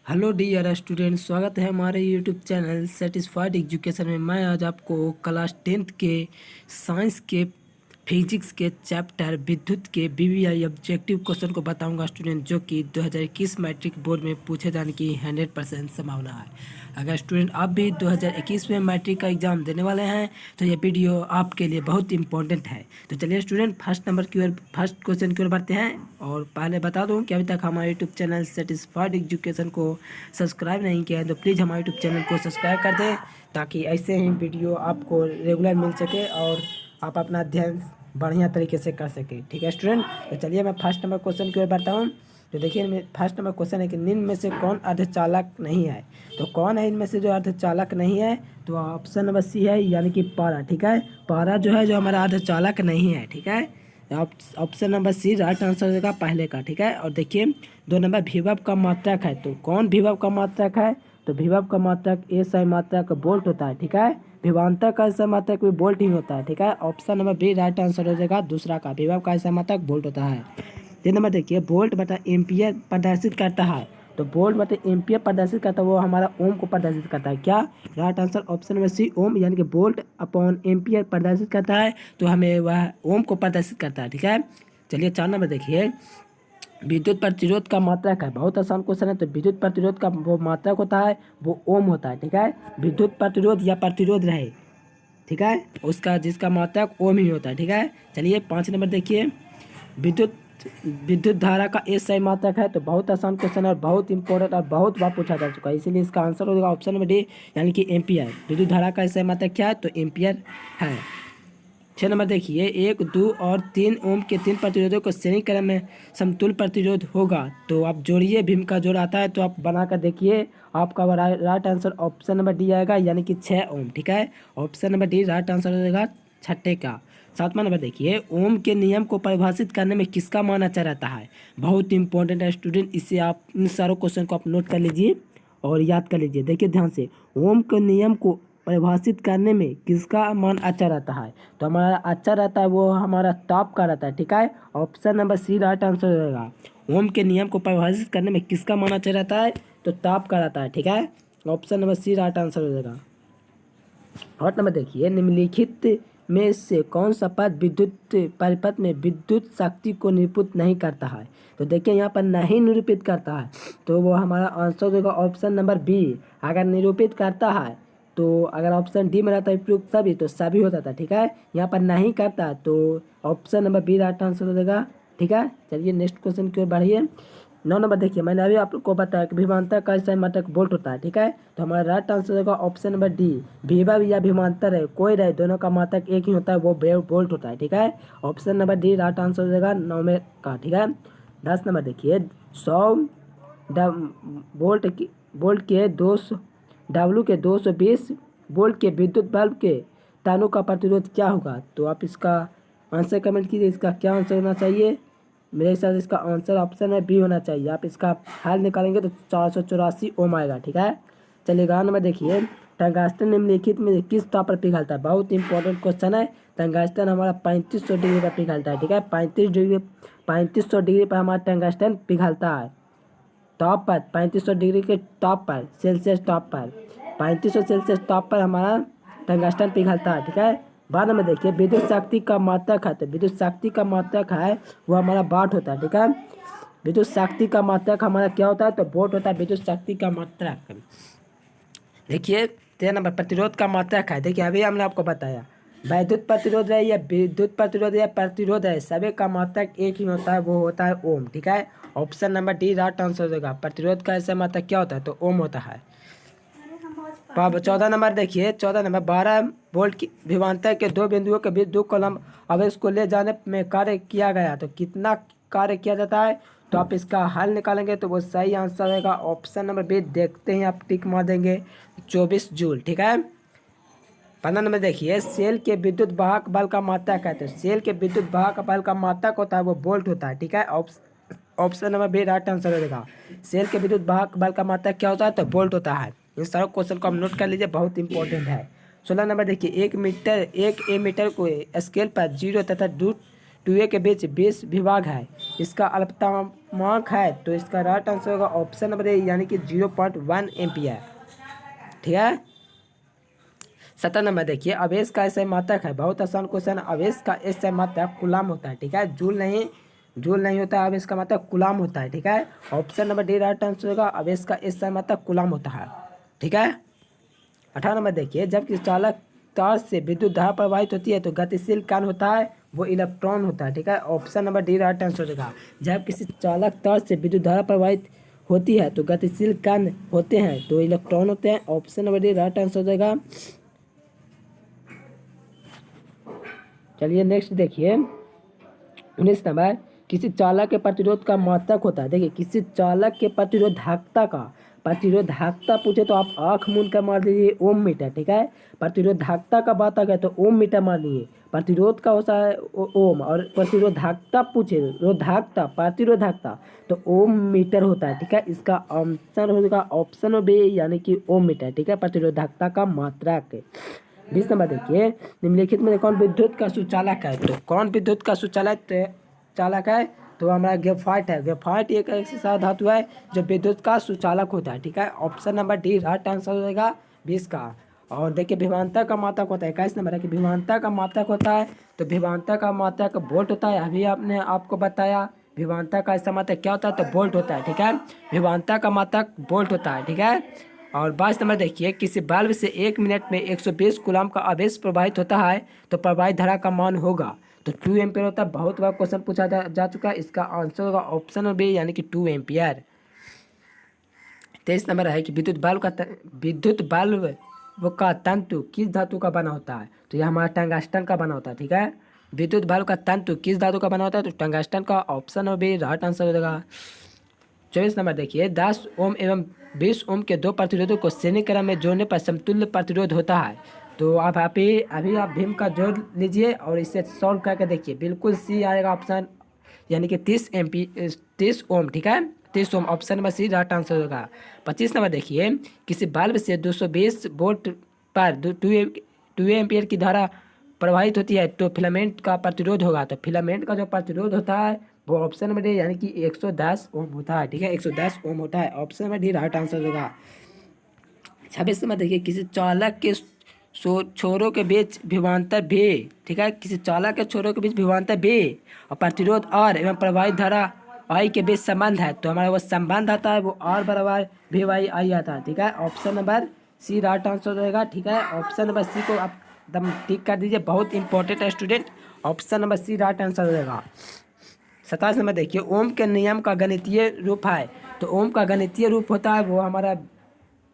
Hello dear student, स्वागत है हमारे यूट्यूब चैनल सेटिस्फाइड एजुकेशन में। मैं आज आपको क्लास 10th के साइंस के फिजिक्स के चैप्टर विद्युत के बीवीआई ऑब्जेक्टिव क्वेश्चन को बताऊंगा स्टूडेंट, जो कि 2021 मैट्रिक बोर्ड में पूछे जाने की 100% संभावना है। अगर स्टूडेंट आप भी 2021 में मैट्रिक का एग्ज़ाम देने वाले हैं तो ये वीडियो आपके लिए बहुत इंपॉर्टेंट है। तो चलिए स्टूडेंट फर्स्ट क्वेश्चन की ओर बढ़ते हैं। और पहले बता दूं कि अभी तक हमारे यूट्यूब चैनल सेटिस्फाइड एजुकेशन को सब्सक्राइब नहीं किया है तो प्लीज़ हमारे यूट्यूब चैनल को सब्सक्राइब कर दें, ताकि ऐसे ही वीडियो आपको रेगुलर मिल सके और आप अपना अध्ययन बढ़िया तरीके से कर सके। ठीक है स्टूडेंट, तो चलिए मैं फर्स्ट नंबर क्वेश्चन की ओर बढ़ता हूँ। तो देखिए फर्स्ट नंबर क्वेश्चन है कि निम्न में से कौन अर्धचालक नहीं है। तो कौन है इनमें से जो अर्धचालक नहीं है? तो ऑप्शन नंबर सी है, यानी कि पारा। ठीक है, पारा जो है जो हमारा अर्धचालक नहीं है। ठीक है, option number C right answer होगा पहले का। ठीक है, और देखिए 2 नंबर विभव का मात्रक है। तो कौन विभव का मात्रक है? तो विभव का मात्रक ए सही मात्रक वोल्ट होता है। ठीक है, विभवांतर का सही मात्रक भी वोल्ट ही होता है। ठीक है, option number B right answer हो जाएगा दूसरा का, विभव का सही मात्रक वोल्ट होता है। 3 नंबर देखिए वोल्ट बटा एम्पियर प्रदर्शित करता है। तो वोल्ट बटा एम्पियर प्रदर्शित करता है, वो हमारा ओम को प्रदर्शित करता है। क्या? Right answer option number C ohm, यानी कि वोल्ट अपॉन एम्पियर प्रदर्शित करता है, तो हमें वह ओम को प्रदर्शित करता है। ठीक है, चलिए 4 नंबर देखिए विद्युत प्रतिरोध का मात्रक है। बहुत आसान क्वेश्चन है। तो विद्युत प्रतिरोध का वो मात्रक होता है वो ओम होता है। ठीक है, विद्युत प्रतिरोध या प्रतिरोध रहे, ठीक है, उसका जिसका मात्रक ओम ही होता है। ठीक है, चलिए 5 नंबर देखिए विद्युत विद्युत धारा का एक सही मात्रक है। तो बहुत आसान क्वेश्चन है और बहुत इंपॉर्टेंट और बहुत बार पूछा जा चुका है, इसीलिए इसका आंसर होगा ऑप्शन नंबर डी, यानी कि एम्पियर। विद्युत धारा का सही मात्रक क्या है? तो एम्पियर है। 6 नंबर देखिए 1, 2 और 3 ओम के 3 प्रतिरोधों को श्रेणी क्रम में समतुल्य प्रतिरोध होगा। तो आप जोड़िए, भीम का जोड़ आता है तो आप बना कर देखिए, आपका right answer option number D आएगा, यानी कि 6 ओम। ठीक है, option number D right answer हो जाएगा छठे का। 7वां नंबर देखिए ओम के नियम को परिभाषित करने में किसका मान अच्छा रहता है। बहुत इंपॉर्टेंट है स्टूडेंट, इससे आप इन सारों क्वेश्चन को आप नोट कर लीजिए और याद कर लीजिए। देखिए ध्यान से, ओम के नियम को परिभाषित करने में किसका मान अच्छा रहता है? तो हमारा अच्छा रहता है वो हमारा टॉप का रहता है। ठीक है, option number C right answer हो जाएगा। ओम के नियम को परिभाषित करने में किसका मान अच्छा रहता है? तो टॉप का रहता है। ठीक है, option number C right answer हो जाएगा। 8 नंबर देखिए निम्नलिखित में से कौन सा पद विद्युत परिपथ में विद्युत शक्ति को निरूपित नहीं करता है? तो देखिए यहाँ पर नहीं निरूपित करता है, तो वो हमारा आंसर होगा ऑप्शन नंबर बी। अगर निरूपित करता है तो अगर ऑप्शन डी में रहता है उपयुक्त सभी, तो सभी होता था। ठीक है, यहाँ पर नहीं करता तो option number B right answer हो जाएगा। ठीक है, चलिए नेक्स्ट क्वेश्चन की ओर बढ़िए। 9 नंबर देखिए मैंने अभी आप लोग को बताया कि विभवांतर का सही मात्रक वोल्ट होता है। ठीक है, तो हमारा राइट आंसर होगा ऑप्शन नंबर डी। विभव या विभवांतर है कोई रहे, दोनों का मात्रक एक ही होता है, वो वोल्ट होता है। ठीक है, option number D right answer हो जाएगा 9 का। ठीक है, 10 नंबर देखिए 100 वोल्ट के 200 डब्लू के 220 वोल्ट के विद्युत बल्ब के तारों का प्रतिरोध क्या होगा? तो आप इसका आंसर कमेंट कीजिए, इसका क्या आंसर होना चाहिए। मेरे हिसाब से इसका आंसर ऑप्शन है बी होना चाहिए। आप इसका हल निकालेंगे तो 484 ओम आएगा। ठीक है, चलिए 11 नंबर देखिए टंगस्टन निम्नलिखित में किस ताप पर पिघलता है? बहुत इंपॉर्टेंट क्वेश्चन है। टंगस्टन हमारा 3500 डिग्री पर पिघलता है। ठीक है, 3500 डिग्री पर हमारा टंगस्टन पिघलता है। टॉप पर 3500 डिग्री के टॉप पर, सेल्सियस टॉप पर 3500 सेल्सियस टॉप पर हमारा टंगस्टन पिघलता है। ठीक है, बाद में देखिए विद्युत शक्ति का मात्रक है। तो विद्युत शक्ति का मात्रक है वो हमारा वाट होता है। ठीक है, विद्युत शक्ति का मात्रक हमारा क्या होता है? तो वोल्ट होता है विद्युत शक्ति का मात्रक। देखिए 13 नंबर प्रतिरोध का मात्रक है। देखिए अभी हमने आपको बताया वैद्युत प्रतिरोध है या विद्युत प्रतिरोध या प्रतिरोध है, सभी का मात्रक एक ही होता है, वो होता है ओम। ठीक है, option number D right answer होगा। प्रतिरोध का ऐसा मात्रक क्या होता है? तो ओम होता है। 14 नंबर देखिए 14 नंबर 12 वोल्ट की विभवांतर के दो बिंदुओं के बीच 2 कूलम्ब आवेश को ले जाने में कार्य किया गया, तो कितना कार्य किया जाता है? तो आप इसका हल निकालेंगे तो वो सही आंसर रहेगा ऑप्शन नंबर बी। देखते हैं, आप टिक मार देंगे 24 जूल। ठीक है, 15 नंबर देखिए सेल के विद्युत वाहक बल का मात्रक है। तो सेल के विद्युत वाहक बल का मात्रक होता है वो वोल्ट होता है। ठीक है, option number B right answer रहेगा। सेल के विद्युत वाहक बल का मात्रक क्या होता है? तो वोल्ट होता है। इन सारे क्वेश्चन को आप नोट कर लीजिए, बहुत इंपॉर्टेंट है। 16 नंबर देखिए 1 मीटर 1 मीटर को स्केल पर 0 तथा 2A के बीच 20 विभाग है, इसका अल्पतमांक है, तो इसका राइट आंसर होगा ऑप्शन नंबर ए यानी कि 0.1 एम्पियर। ठीक है। 17 नंबर देखिए, आवेश का SI मात्रक है, बहुत आसान क्वेश्चन। आवेश का SI मात्रक कूलाम होता है। ठीक है, जूल नहीं होता है, आवेश का मात्रक कूलाम होता है। ठीक है, option number D right answer होगा, आवेश का SI मात्रक कूलाम होता है। ठीक है। 18 नंबर देखिए, जब किसी चालक तार से विद्युत धारा प्रवाहित होती है तो गतिशील कण होता है, वो इलेक्ट्रॉन होता है। ठीक है, option number D right answer होगा। जब किसी चालक तार से विद्युत धारा प्रवाहित होती है तो गतिशील कण होते हैं, तो इलेक्ट्रॉन होते हैं। Option number D right answer हो जाएगा। चलिए नेक्स्ट देखिए, 19 नंबर, किसी चालक के प्रतिरोध का मात्रक होता है। देखिए, किसी चालक के प्रतिरोधकता पूछे तो आप आंख मूंद कर मार दीजिए ओम मीटर। ठीक है, प्रतिरोधकता का बात आ गया तो ओम मीटर मार लीजिए। प्रतिरोध का होता है ओम, और प्रतिरोधकता पूछे प्रतिरोधकता तो ओम मीटर होता है। ठीक है, इसका आंसर होगा ऑप्शन बी यानी कि ओम मीटर। ठीक है, प्रतिरोधकता का मात्रक। 20 नंबर देखिए, निम्नलिखित में कौन विद्युत का सुचालक है। तो कौन विद्युत का चालक है, तो हमारा ग्रेफाइट है। ग्रेफाइट एक ऐसा धातु है जो विद्युत का सुचालक होता है। ठीक है, option number D right answer हो जाएगा 20 का। और देखिए, विभवांतर का मात्रक होता है। 21 नंबर है कि विभवांतर का मात्रक होता है, तो विभवांतर का मात्रक वोल्ट होता है। अभी आपने आपको बताया विभवांतर का इसका मात्रक क्या होता है, तो वोल्ट होता है। ठीक है, विभवांतर का मात्रक वोल्ट होता है। ठीक है। और 22 नंबर देखिए, किसी बल्ब से 1 मिनट में 120 कूलम का आवेश प्रवाहित होता है तो प्रवाहित धारा का मान होगा, तो 2 एम्पियर होता है। बहुत बार क्वेश्चन पूछा जा चुका है, इसका आंसर होगा ऑप्शन बी यानी कि 2 एम्पियर। 23 नंबर है कि विद्युत बल्ब का तंतु किस धातु का बना होता है, तो यह हमारा टंगस्टन का बना होता है। ठीक है, विद्युत बल्ब का तंतु किस धातु का बना होता है, तो टंगस्टन का। ऑप्शन बी राइट आंसर हो जाएगा। 24 नंबर देखिए, 10 ओम एवं 20 ओम के दो प्रतिरोधों को श्रेणी क्रम में जोड़ने पर समतुल्य प्रतिरोध होता है। तो आप अभी आप भीम का जोड़ लीजिए और इसे सॉल्व करके देखिए, बिल्कुल सी आएगा ऑप्शन, यानी कि 30 ओम। ठीक है, 30 ohm, option number C right answer होगा। 25 नंबर देखिए, किसी बल्ब से 220 वोल्ट पर 2 एम्पियर की धारा प्रवाहित होती है तो फिलामेंट का प्रतिरोध होगा, तो फिलामेंट का जो प्रतिरोध होता है वो ऑप्शन नंबर डी यानी कि 110 ओम होता है। ठीक है, 110 ओम होता है, option number D right answer होगा। 26 में देखिए, किसी चालक के छोरों के बीच विभवांतर भी। ठीक है, किसी चालक के छोरों के बीच विभवांतर भी और प्रतिरोध आर एवं प्रवाहित धारा आई के बीच संबंध है, तो हमारा वो संबंध आता है वो आर बराबर भी वाई आई आता है। ठीक है, option number C right answer रहेगा। ठीक है, ऑप्शन नंबर सी को आप एकदम टिक कर दीजिए, बहुत इंपॉर्टेंट है student, option number C right answer रहेगा। 27 नंबर देखिए, ओम के नियम का गणितीय रूप है, तो ओम का गणितीय रूप होता है वो हमारा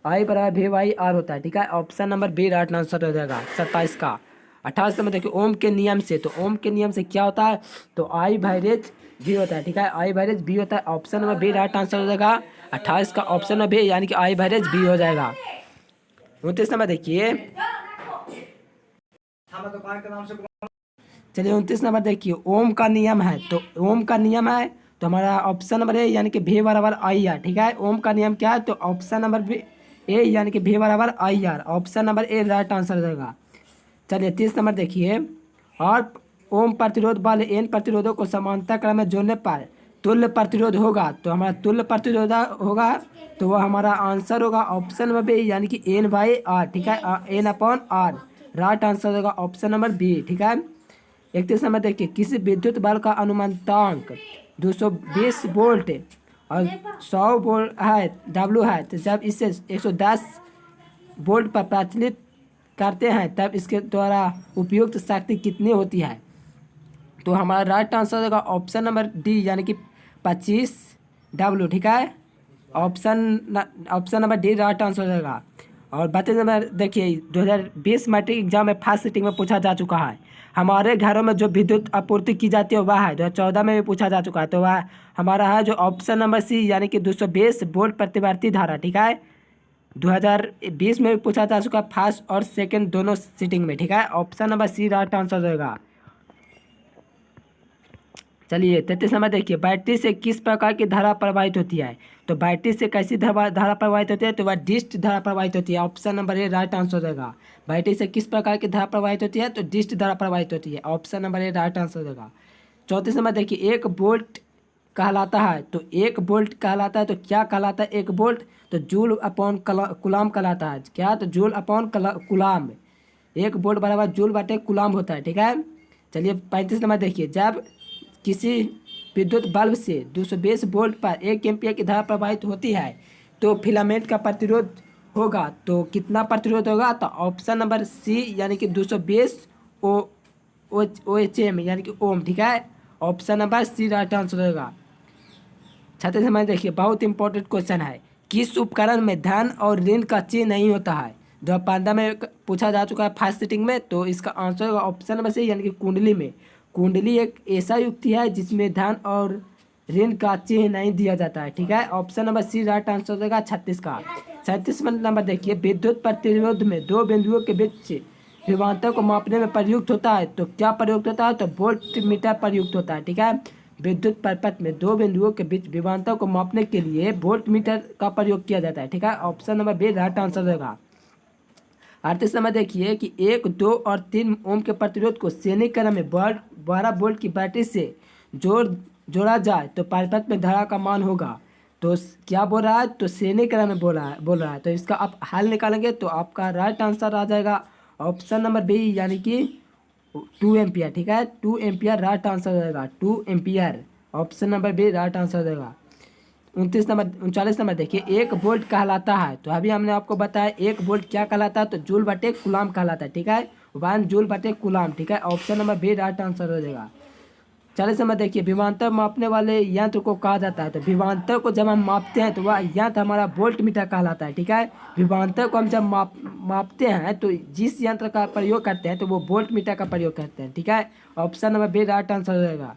आई बराबर भी वाई आर होता है। ठीक है, option number B right answer हो जाएगा 27 का। 28 नंबर देखिए, ओम के नियम से, तो ओम के नियम से क्या होता है, तो आई वाइरेज भी होता है। ठीक है, आई वाइरेज भी होता है, option number B right answer हो जाएगा 28 का, ऑप्शन नंबर बी यानी कि आई वाइरेज भी हो जाएगा। 29 नंबर देखिए, चलिए 29 नंबर देखिए, ओम का नियम है, तो ओम का नियम है तो हमारा ऑप्शन नंबर ए यानी कि भी बराबर आई आर। ठीक है, ओम का नियम क्या है, तो ऑप्शन नंबर बी ए यानी कि भी बराबर I R, option number A right answer रहेगा। चलिए 30 नंबर देखिए, और ओम प्रतिरोध वाले एन प्रतिरोधों को समांतर क्रम में जोड़ने पर तुल्य प्रतिरोध होगा, तो हमारा तुल्य प्रतिरोध होगा, तो वह हमारा आंसर होगा ऑप्शन नंबर बी यानी कि एन बाई आर। ठीक है, n upon r, right answer होगा ऑप्शन नंबर बी। ठीक है, 31 नंबर देखिए, किसी विद्युत बल का अनुमानतांक 220 वोल्ट और 100 वोल्ट है, डब्ल्यू है, तो जब इसे 110 वोल्ट पर प्रचलित करते हैं तब इसके द्वारा उपयुक्त शक्ति कितनी होती है, तो हमारा राइट आंसर होगा ऑप्शन नंबर डी यानी कि 25 डब्ल्यू। ठीक है, option number D right answer हो जाएगा। और 32 नंबर देखिए, 2020 मैट्रिक एग्जाम में फर्स्ट सिटिंग में पूछा जा चुका है, हमारे घरों में जो विद्युत आपूर्ति की जाती है वह है, 2014 में भी पूछा जा चुका है, तो वह हमारा है जो ऑप्शन नंबर सी यानी कि 220 वोल्ट प्रतिवर्ती धारा। ठीक है, 2020 में भी पूछा जा चुका है, फर्स्ट और सेकंड दोनों सिटिंग में। ठीक है, option number C right answer रहेगा। चलिए 33 नंबर देखिए, बैटरी से किस प्रकार की धारा प्रवाहित होती है, तो बैटरी से कैसी धारा प्रवाहित होती है, तो वह डिस्ट धारा प्रवाहित होती है, option number A right answer रहेगा। बैटरी से किस प्रकार की धारा प्रवाहित होती है, तो डिस्ट धारा प्रवाहित होती है, option number A right answer रहेगा। 34 नंबर देखिए, एक बोल्ट कहलाता है, तो एक बोल्ट कहलाता है तो क्या कहलाता है एक बोल्ट, तो जूल अपॉन कुलाम कहलाता है। क्या, तो जूल अपॉन कुलाम। एक बोल्ट बराबर जूल बटे कुलाम होता है, ठीक है। चलिए 35 नंबर देखिए, जब किसी विद्युत बल्ब से 220 वोल्ट पर 1 एम्पीयर की धारा प्रवाहित होती है तो फिलामेंट का प्रतिरोध होगा, तो कितना प्रतिरोध होगा, तो ऑप्शन नंबर सी यानी कि 220 ओ ओ एच एम यानी कि ओम, ठीक है। Option number C right answer होगा। छात्र समाज देखिए, बहुत इंपॉर्टेंट क्वेश्चन है, किस उपकरण में धन और ऋण का चिन्ह नहीं होता है। 2015 में पूछा जा चुका है फर्स्ट सिटिंग में, तो इसका आंसर होगा ऑप्शन नंबर सी यानी कि कुंडली में। कुंडली एक ऐसा युक्ति है जिसमें धन और ऋण का चिन्ह नहीं दिया जाता है, ठीक है। Option number C right answer होगा 36 का। 37 नंबर देखिए, विद्युत प्रतिरोध में दो बिंदुओं के बीच विभवांतर को मापने में प्रयुक्त होता है, तो क्या प्रयुक्त होता है, तो वोल्ट मीटर प्रयुक्त होता है, ठीक है। विद्युत परिपथ में दो बिंदुओं के बीच विभवांतर को मापने के लिए वोल्ट मीटर का प्रयोग किया जाता है, ठीक है। Option number B right answer होगा। 38 नंबर देखिए कि 1, 2 और 3 ओम के प्रतिरोध को श्रेणी क्रम में 12 वोल्ट की बैटरी से जोड़ा जाए तो परिपथ में धारा का मान होगा, तो क्या बोल रहा है, तो श्रेणी क्रम में बोल रहा है, तो इसका आप हल निकालेंगे तो आपका राइट आंसर आ जाएगा ऑप्शन नंबर बी यानी कि 2 एम्पियर, ठीक है। 2 एम्पियर राइट आंसर हो जाएगा, 2 ampere. Option number B right answer हो जाएगा। 39 नंबर देखिए, एक वोल्ट कहलाता है, तो अभी हमने आपको बताया एक वोल्ट क्या कहलाता है, तो जूल बटे कुलाम कहलाता है, ठीक है। 1 जूल बटे कुलाम, ठीक है। Option number B right answer हो जाएगा। 40 नंबर देखिए, विभवांतर मापने वाले यंत्र को कहा जाता है, तो विभवांतर को जब हम मापते हैं तो वह यंत्र हमारा वोल्ट मीटर कहलाता है, ठीक है। विभवांतर को हम जब मापते हैं तो जिस यंत्र का प्रयोग करते हैं तो वो वोल्ट मीटर का प्रयोग करते हैं, ठीक है। Option number B right answer हो जाएगा।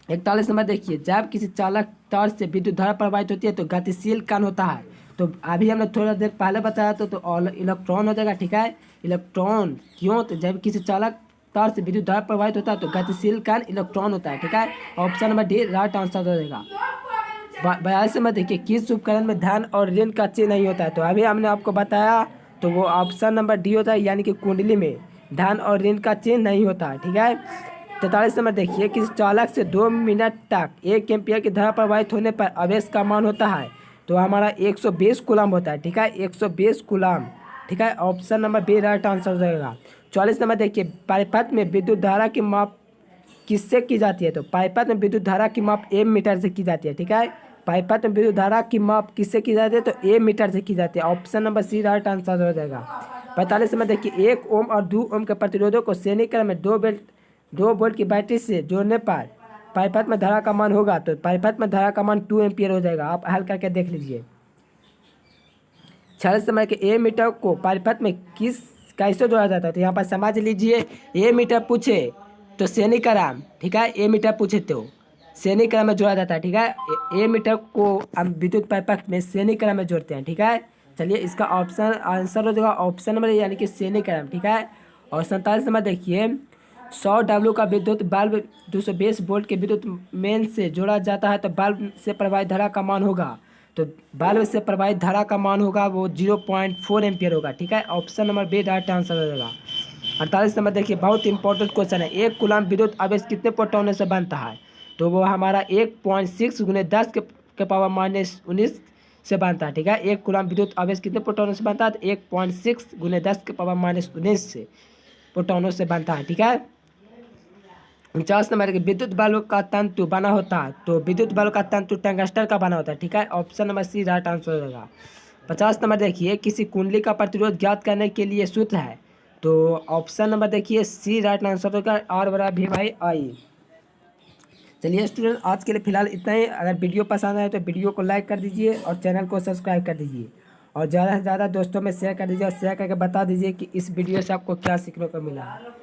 41 नंबर देखिए, जब किसी चालक तार से विद्युत धारा प्रवाहित होती है तो गतिशील कण होता है, तो अभी हमने थोड़ा देर पहले बताया तो इलेक्ट्रॉन हो जाएगा, ठीक है। इलेक्ट्रॉन क्यों, तो जब किसी चालक तार से विद्युत धारा प्रवाहित होता है तो गतिशील कण इलेक्ट्रॉन होता है, ठीक है। Option number D right answer हो जाएगा। 42 नंबर देखिए, किस उपकरण में धन और ऋण का चिन्ह नहीं होता है, तो अभी हमने आपको बताया तो वो ऑप्शन नंबर डी होता है यानी कि कुंडली में धन और ऋण का चिन्ह नहीं होता है, ठीक है। 43 नंबर देखिए, किसी चालक से 2 मिनट तक 1 एम्पीयर की धारा प्रवाहित होने पर आवेश का मान होता है, तो हमारा 120 कूलम होता है, ठीक है। 120 कूलम, ठीक है। Option number B right answer हो जाएगा। 44 नंबर देखिए, परिपथ में विद्युत धारा की माप किससे की जाती है, तो परिपथ में विद्युत धारा की माप एम मीटर से की जाती है, ठीक है। परिपथ में विद्युत धारा की माप किससे की जाती है, तो एम मीटर से की जाती है। Option number C right answer हो जाएगा। 45 में देखिए, 1 ओम और 2 ओम के प्रतिरोधों को श्रेणी क्रम में 2 वोल्ट की बैटरी से जोड़ने पर परिपथ में धारा का मान होगा, तो परिपथ में धारा का मान 2 एम्पियर हो जाएगा। आप हल करके देख लीजिए। 46 समय के ए मीटर को परिपथ में कैसे जोड़ा जाता है, तो यहाँ पर समझ लीजिए, ए मीटर पूछे तो श्रेणी क्रम, ठीक है। ए मीटर पूछे तो श्रेणी क्रम में जोड़ा जाता है, ठीक है। ए मीटर को हम विद्युत परिपथ में श्रेणी क्रम में जोड़ते हैं, ठीक है। चलिए इसका ऑप्शन आंसर हो जाएगा ऑप्शन नंबर यानी कि श्रेणी क्रम, ठीक है। और 47 नंबर देखिए, 100 डब्ल्यू का विद्युत बल्ब 220 वोल्ट के विद्युत मेन से जोड़ा जाता है तो बल्ब से प्रवाहित धारा का मान होगा, तो बल्ब से प्रवाहित धारा का मान होगा वो 0.4 एम्पियर होगा, ठीक है। Option number B right answer हो जाएगा। 48 नंबर देखिए, बहुत इंपॉर्टेंट क्वेश्चन है, एक कूलम विद्युत आवेश कितने प्रोटॉनों से बनता है, तो वो हमारा 1.6 गुने 10 के पावर -19 से बनता है, ठीक है। एक कूलम विद्युत आवेश कितने प्रोटॉनों से बनता है, तो 1.6 गुने 10 के पावर -19 से प्रोटॉनों से बनता है, ठीक है। 49 नंबर के विद्युत बल्ब का तंतु बना होता है, तो विद्युत बल्ब का तंतु टंगस्टर का बना होता है, ठीक है। Option number C right answer हो जाएगा। 50 नंबर देखिए, किसी कुंडली का प्रतिरोध ज्ञात करने के लिए सूत्र है, तो ऑप्शन नंबर देखिए सी राइट आंसर होगा, आर बराबर भी बाई आई। चलिए स्टूडेंट, आज के लिए फिलहाल इतना ही। अगर वीडियो पसंद आए तो वीडियो को लाइक कर दीजिए और चैनल को सब्सक्राइब कर दीजिए और ज़्यादा से ज़्यादा दोस्तों में शेयर कर दीजिए और शेयर करके बता दीजिए कि इस वीडियो से आपको क्या सीखने को मिला है।